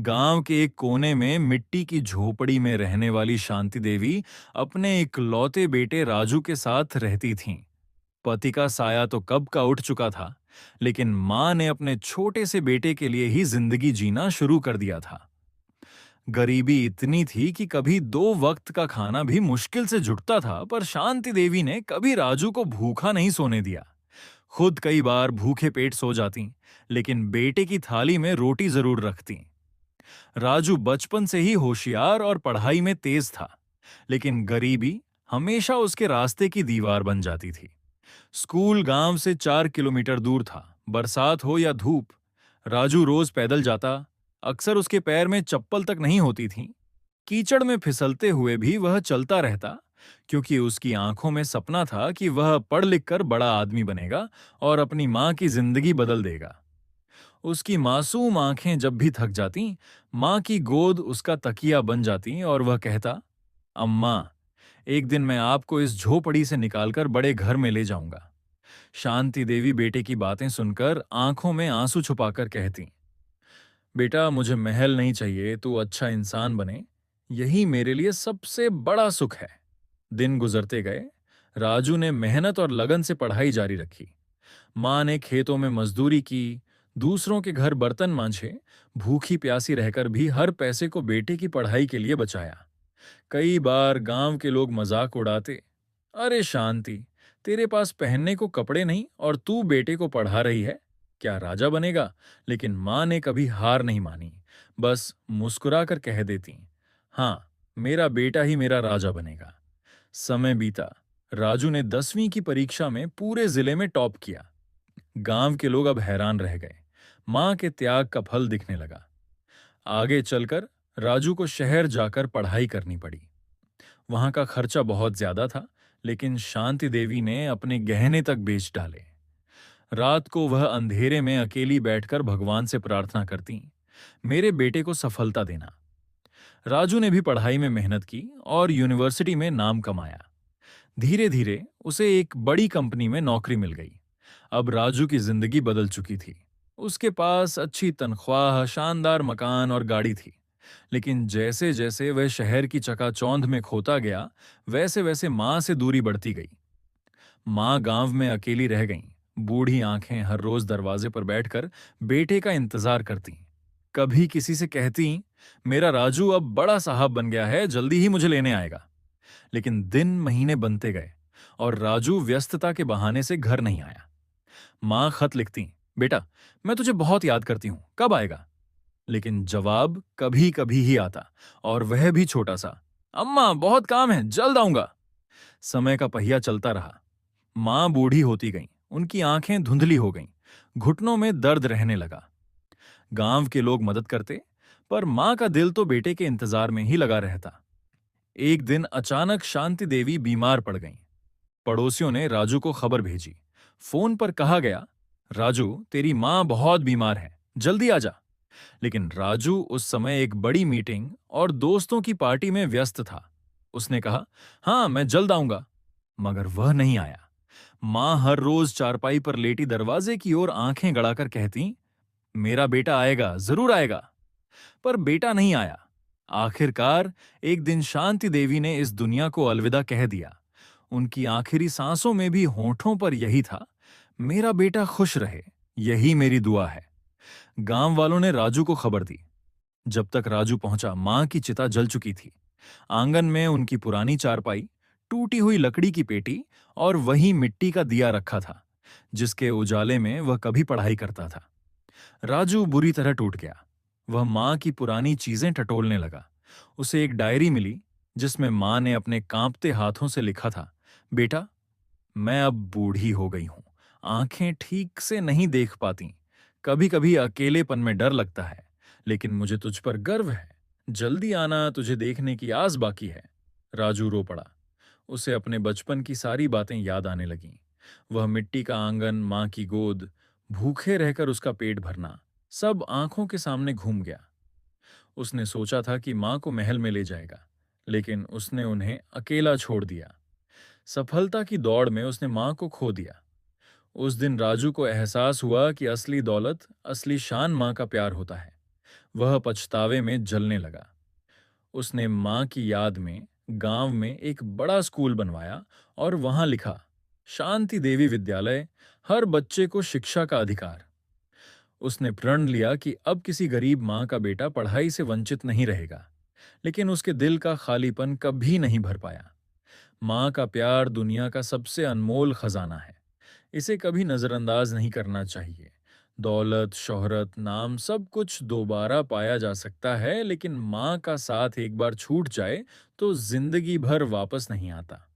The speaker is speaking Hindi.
गांव के एक कोने में मिट्टी की झोपड़ी में रहने वाली शांति देवी अपने इकलौते बेटे राजू के साथ रहती थीं। पति का साया तो कब का उठ चुका था, लेकिन मां ने अपने छोटे से बेटे के लिए ही जिंदगी जीना शुरू कर दिया था। गरीबी इतनी थी कि कभी 2 वक्त का खाना भी मुश्किल से जुटता था, पर शांति देवी ने कभी राजू को भूखा नहीं सोने दिया। खुद कई बार भूखे पेट सो जाती, लेकिन बेटे की थाली में रोटी जरूर रखती। राजू बचपन से ही होशियार और पढ़ाई में तेज था, लेकिन गरीबी हमेशा उसके रास्ते की दीवार बन जाती थी। स्कूल गांव से 4 किलोमीटर दूर था। बरसात हो या धूप, राजू रोज पैदल जाता। अक्सर उसके पैर में चप्पल तक नहीं होती थी। कीचड़ में फिसलते हुए भी वह चलता रहता, क्योंकि उसकी आंखों में सपना था कि वह पढ़ लिख कर बड़ा आदमी बनेगा और अपनी मां की जिंदगी बदल देगा। उसकी मासूम आंखें जब भी थक जाती, मां की गोद उसका तकिया बन जाती और वह कहता, अम्मा, एक दिन मैं आपको इस झोपड़ी से निकालकर बड़े घर में ले जाऊंगा। शांति देवी बेटे की बातें सुनकर आंखों में आंसू छुपाकर कहती, बेटा, मुझे महल नहीं चाहिए, तू अच्छा इंसान बने, यही मेरे लिए सबसे बड़ा सुख है। दिन गुजरते गए। राजू ने मेहनत और लगन से पढ़ाई जारी रखी। मां ने खेतों में मजदूरी की, दूसरों के घर बर्तन मांजे, भूखी प्यासी रहकर भी हर पैसे को बेटे की पढ़ाई के लिए बचाया। कई बार गांव के लोग मजाक उड़ाते, अरे शांति, तेरे पास पहनने को कपड़े नहीं और तू बेटे को पढ़ा रही है, क्या राजा बनेगा? लेकिन मां ने कभी हार नहीं मानी, बस मुस्कुराकर कह देती, हाँ, मेरा बेटा ही मेरा राजा बनेगा। समय बीता। राजू ने 10वीं की परीक्षा में पूरे जिले में टॉप किया। गांव के लोग अब हैरान रह गए। मां के त्याग का फल दिखने लगा। आगे चलकर राजू को शहर जाकर पढ़ाई करनी पड़ी। वहां का खर्चा बहुत ज्यादा था, लेकिन शांति देवी ने अपने गहने तक बेच डाले। रात को वह अंधेरे में अकेली बैठकर भगवान से प्रार्थना करती, मेरे बेटे को सफलता देना। राजू ने भी पढ़ाई में मेहनत की और यूनिवर्सिटी में नाम कमाया। धीरे धीरे उसे एक बड़ी कंपनी में नौकरी मिल गई। अब राजू की जिंदगी बदल चुकी थी। उसके पास अच्छी तनख्वाह, शानदार मकान और गाड़ी थी। लेकिन जैसे जैसे वह शहर की चकाचौंध में खोता गया, वैसे वैसे मां से दूरी बढ़ती गई। मां गांव में अकेली रह गईं। बूढ़ी आंखें हर रोज दरवाजे पर बैठकर बेटे का इंतजार करती। कभी किसी से कहती, मेरा राजू अब बड़ा साहब बन गया है, जल्दी ही मुझे लेने आएगा। लेकिन दिन महीने बनते गए और राजू व्यस्तता के बहाने से घर नहीं आया। मां खत लिखती, बेटा, मैं तुझे बहुत याद करती हूं, कब आएगा? लेकिन जवाब कभी कभी ही आता, और वह भी छोटा सा, अम्मा, बहुत काम है, जल्द आऊंगा। समय का पहिया चलता रहा। मां बूढ़ी होती गई, उनकी आंखें धुंधली हो गईं, घुटनों में दर्द रहने लगा। गांव के लोग मदद करते, पर मां का दिल तो बेटे के इंतजार में ही लगा रहता। एक दिन अचानक शांति देवी बीमार पड़ गईं। पड़ोसियों ने राजू को खबर भेजी। फोन पर कहा गया, राजू, तेरी मां बहुत बीमार है, जल्दी आ जा। लेकिन राजू उस समय एक बड़ी मीटिंग और दोस्तों की पार्टी में व्यस्त था। उसने कहा, हाँ, मैं जल्द आऊंगा। मगर वह नहीं आया। मां हर रोज चारपाई पर लेटी दरवाजे की ओर आंखें गड़ाकर कहती, मेरा बेटा आएगा, जरूर आएगा। पर बेटा नहीं आया। आखिरकार एक दिन शांति देवी ने इस दुनिया को अलविदा कह दिया। उनकी आखिरी सांसों में भी होठों पर यही था, मेरा बेटा खुश रहे, यही मेरी दुआ है। गांव वालों ने राजू को खबर दी। जब तक राजू पहुंचा, मां की चिता जल चुकी थी। आंगन में उनकी पुरानी चारपाई, टूटी हुई लकड़ी की पेटी और वही मिट्टी का दिया रखा था, जिसके उजाले में वह कभी पढ़ाई करता था। राजू बुरी तरह टूट गया। वह मां की पुरानी चीजें टटोलने लगा। उसे एक डायरी मिली, जिसमें मां ने अपने कांपते हाथों से लिखा था, बेटा, मैं अब बूढ़ी हो गई हूं, आंखें ठीक से नहीं देख पाती, कभी कभी अकेलेपन में डर लगता है, लेकिन मुझे तुझ पर गर्व है, जल्दी आना, तुझे देखने की आस बाकी है। राजू रो पड़ा। उसे अपने बचपन की सारी बातें याद आने लगीं। वह मिट्टी का आंगन, मां की गोद, भूखे रहकर उसका पेट भरना, सब आंखों के सामने घूम गया। उसने सोचा था कि मां को महल में ले जाएगा, लेकिन उसने उन्हें अकेला छोड़ दिया। सफलता की दौड़ में उसने मां को खो दिया। उस दिन राजू को एहसास हुआ कि असली दौलत, असली शान मां का प्यार होता है। वह पछतावे में जलने लगा। उसने मां की याद में गांव में एक बड़ा स्कूल बनवाया और वहां लिखा, शांति देवी विद्यालय, हर बच्चे को शिक्षा का अधिकार। उसने प्रण लिया कि अब किसी गरीब मां का बेटा पढ़ाई से वंचित नहीं रहेगा। लेकिन उसके दिल का खालीपन कभी नहीं भर पाया। मां का प्यार दुनिया का सबसे अनमोल खजाना है। इसे कभी नजरअंदाज नहीं करना चाहिए। दौलत, शोहरत, नाम सब कुछ दोबारा पाया जा सकता है, लेकिन मां का साथ एक बार छूट जाए तो जिंदगी भर वापस नहीं आता।